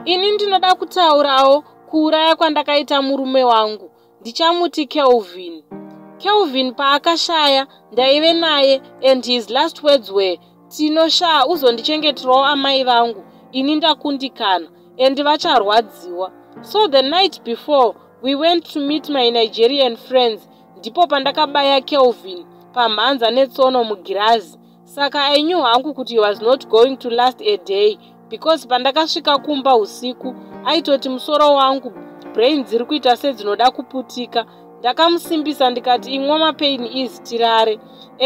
Ini ndinoda kutaurawo kuuraya kwandakaita murume wangu. Ndichamuti Kelvin. Kelvin paakashaya ndaive naye and his last words were, "Tinoshaa uzondichengeterawo amai vangu, ini ndakundikana and vacharwadziwa." So the night before we went to meet my Nigerian friends, ndipo pandakabaya Kelvin pamhanza netsono mugirazi. Saka I knew hangu kuti he was not going to last a day, because pandakasvika kumba usiku aitoti musoro wangu brain dziri kuita sedzinoda kuputika. Ndakamusimbisa ndikati, "Imwa mapain is tirare,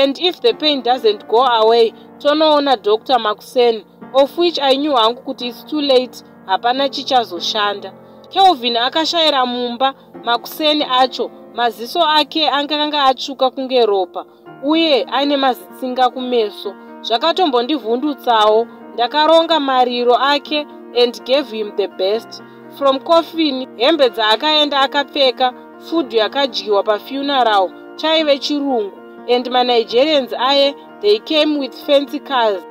and if the pain doesn't go away tonoona Dr. Makuseni," of which I knew hangu kuti it's too late, hapana chichazoshanda. Kelvin akashayira mumba. Makuseni acho maziso ake anganga atsvuka kunge ropa uye aine mazitsinga kumeso. Zvakatombondivhundutsawo. Ndakaronga mariro ake and gave him the best. From coffin, hembe dzaakaenda akapfeka, food yakadyiwa pafuneral chaive chirungu, and maNigerians aye they came with fancy cars,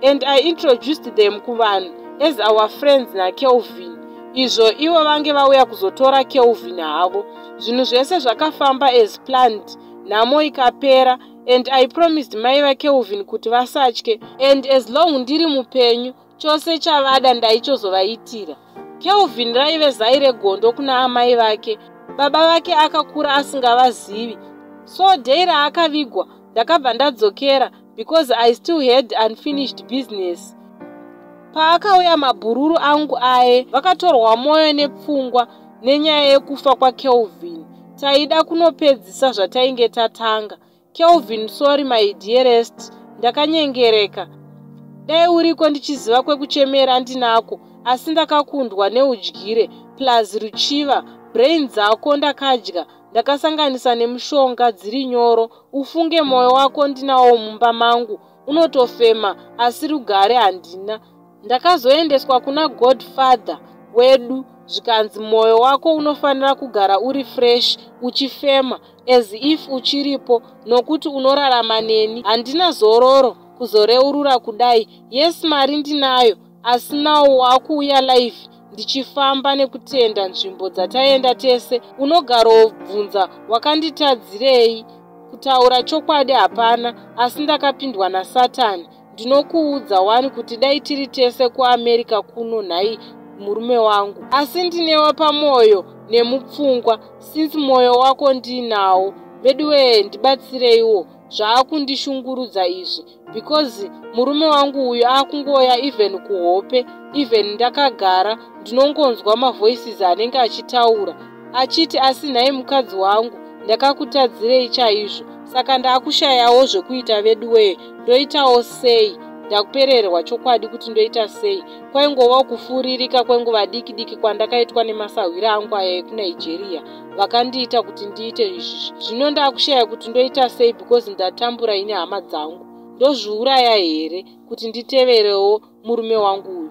and I introduced them kuvanhu as our friends naKelvin. Izvo ivo vange vauya kuzotora Kelvin havo. Zvinhu zvese zvakafamba as planned. Nhamo ikapera, and I promised mai vaKelvin kuti vasatye, and as long ndiri mupenyu chose chavada ndaichozovaitira. Kelvin raive zai regondo kuna amai vake. Baba vake akakura asingavazivi. So day raakavigwa ndakabva ndadzokera, because I still had unfinished business. Paakauya mabhururu angu aye vakatorwa mwoyo nepfungwa nenyaya yekufa kwaKelvin. Taida kunopedzisa zvatainge tatanga. Kelvin, sorry my dearest. Ndakanyengereka. Dai uriko ndichiziva kwekuchemera ndinako, asi ndakakundwa neudyire plus ruchiva. Brain dzako ndakadya, ndakasanganisa nemushonga Dziri Nyoro. Ufunge moyo wako ndinawo mumba mangu. Unotofema asi rugare handina. Ndakazoendeswa kuna Godfather wedu, zvikanzi moyo wako unofanira kugara uri fresh, uchifema, as if uchiripo, nokuti unorarama neni. Handina zororo kuzoreurura kudai. Yes, mari ndinayo, asi nawo wakuuya life ndichifamba nekutenda nzvimbo dzataenda tese. Unogarovhunza wakanditadzirei? Kutaura chokwadi hapana, asi ndakapindwa naSatani. Ndinokuudza wani kuti dai tiri tese kuAmerica kuno nhai murume wangu, asi ndinewe pamwoyo nemupfungwa, since mwoyo wako ndinawo. Veduwe, ndibatsireiwo zvaakundishungurudza izvi, because murume wangu uyu akungoya even kuhope. Even ndakagara ndinongonzwa mavoices anenge achitaura achiti, "Asi nhai mukadzi wangu, ndakakutadzirei chaizvo." Saka ndaakushayawo zvekuita. Veduwe, ndoitawo sei? Ndakupererwa chokwadi kuti ndoita sei? Kwaingovawo kufuririka kwenguva diki diki kwandakaitwa nemasahwira angu aya ekuNigeria, vakandiita kuti ndiite izvi. Zvino ndaakushaya kuti ndoita sei, because ndatambura ine hama dzangu. Ndozviuraya here kuti nditeverewo murume wangu uyu?